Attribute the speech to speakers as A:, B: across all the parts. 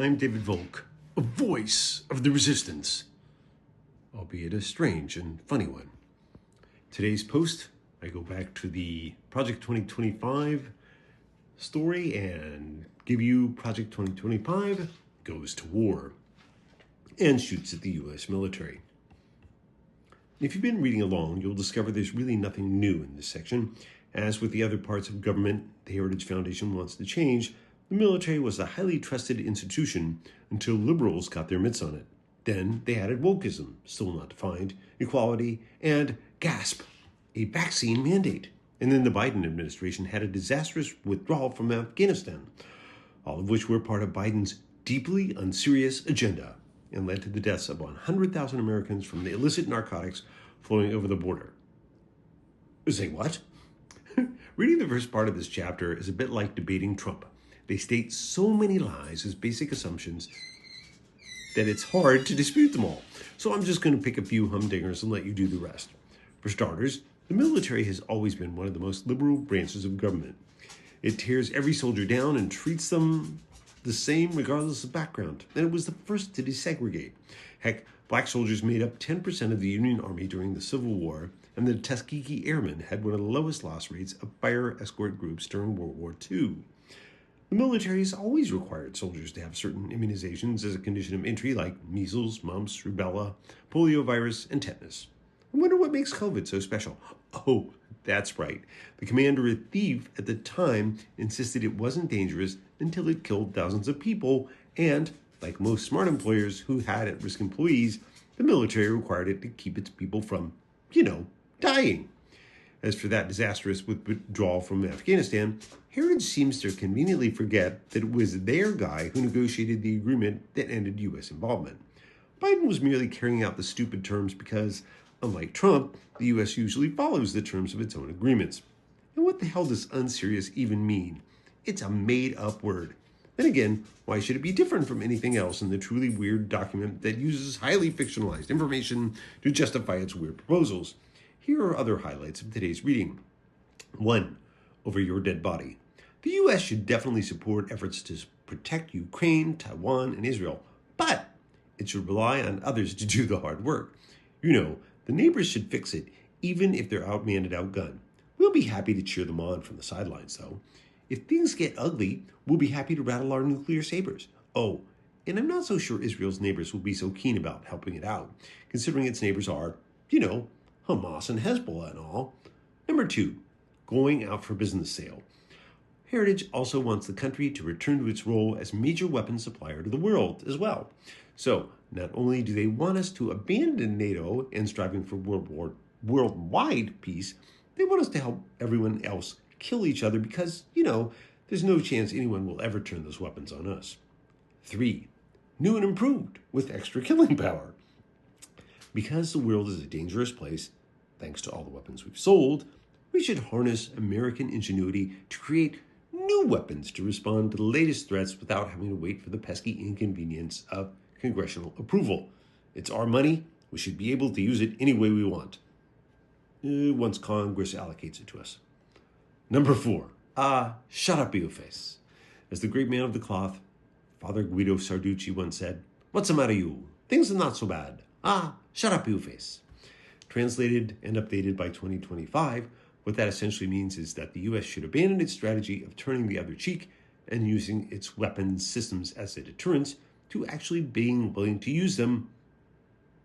A: I'm David Volk, a voice of the resistance, albeit a strange and funny one. Today's post, I go back to the Project 2025 story and give you Project 2025 goes to war and shoots at the U.S. military. If you've been reading along, you'll discover there's really nothing new in this section. As with the other parts of government the Heritage Foundation wants to change, the military was a highly trusted institution until liberals got their mitts on it. Then they added wokeism, still not defined, equality, and, gasp, a vaccine mandate. And then the Biden administration had a disastrous withdrawal from Afghanistan, all of which were part of Biden's deeply unserious agenda and led to the deaths of 100,000 Americans from the illicit narcotics flowing over the border. Say what? Reading the first part of this chapter is a bit like debating Trump. They state so many lies as basic assumptions that it's hard to dispute them all. So I'm just going to pick a few humdingers and let you do the rest. For starters, the military has always been one of the most liberal branches of government. It tears every soldier down and treats them the same regardless of background, and it was the first to desegregate. Heck, black soldiers made up 10% of the Union Army during the Civil War, and the Tuskegee Airmen had one of the lowest loss rates of fire escort groups during World War II. The military has always required soldiers to have certain immunizations as a condition of entry, like measles, mumps, rubella, poliovirus, and tetanus. I wonder what makes COVID so special. Oh, that's right. The commander-in-chief at the time insisted it wasn't dangerous until it killed thousands of people, and, like most smart employers who had at-risk employees, the military required it to keep its people from, dying. As for that disastrous withdrawal from Afghanistan, Heritage seems to conveniently forget that it was their guy who negotiated the agreement that ended U.S. involvement. Biden was merely carrying out the stupid terms because, unlike Trump, the U.S. usually follows the terms of its own agreements. And what the hell does unserious even mean? It's a made-up word. Then again, why should it be different from anything else in the truly weird document that uses highly fictionalized information to justify its weird proposals? Here are other highlights of today's reading. 1. Over your dead body. The U.S. should definitely support efforts to protect Ukraine, Taiwan, and Israel, but it should rely on others to do the hard work. The neighbors should fix it, even if they're outmanned and outgunned. We'll be happy to cheer them on from the sidelines, though. If things get ugly, we'll be happy to rattle our nuclear sabers. Oh, and I'm not so sure Israel's neighbors will be so keen about helping it out, considering its neighbors are, Hamas and Hezbollah and all. Number 2, going out for business sale. Heritage also wants the country to return to its role as major weapons supplier to the world as well. So, not only do they want us to abandon NATO and striving for worldwide peace, they want us to help everyone else kill each other because, there's no chance anyone will ever turn those weapons on us. 3, new and improved with extra killing power. Because the world is a dangerous place, thanks to all the weapons we've sold, we should harness American ingenuity to create new weapons to respond to the latest threats without having to wait for the pesky inconvenience of congressional approval. It's our money. We should be able to use it any way we want, once Congress allocates it to us. Number 4, shut up, you face. As the great man of the cloth, Father Guido Sarducci once said, "What's the matter, you? Things are not so bad. Shut up, you face." Translated and updated by 2025, what that essentially means is that the U.S. should abandon its strategy of turning the other cheek and using its weapons systems as a deterrence to actually being willing to use them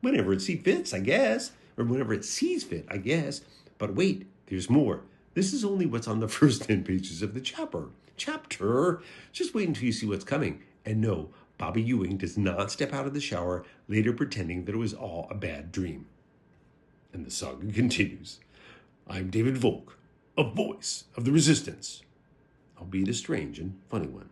A: whenever it sees fit, I guess. Or whenever it sees fit, I guess. But wait, there's more. This is only what's on the first 10 pages of the chapter. Just wait until you see what's coming. And no, Bobby Ewing does not step out of the shower later pretending that it was all a bad dream. And the saga continues. I'm David Volk, a voice of the resistance, albeit a strange and funny one.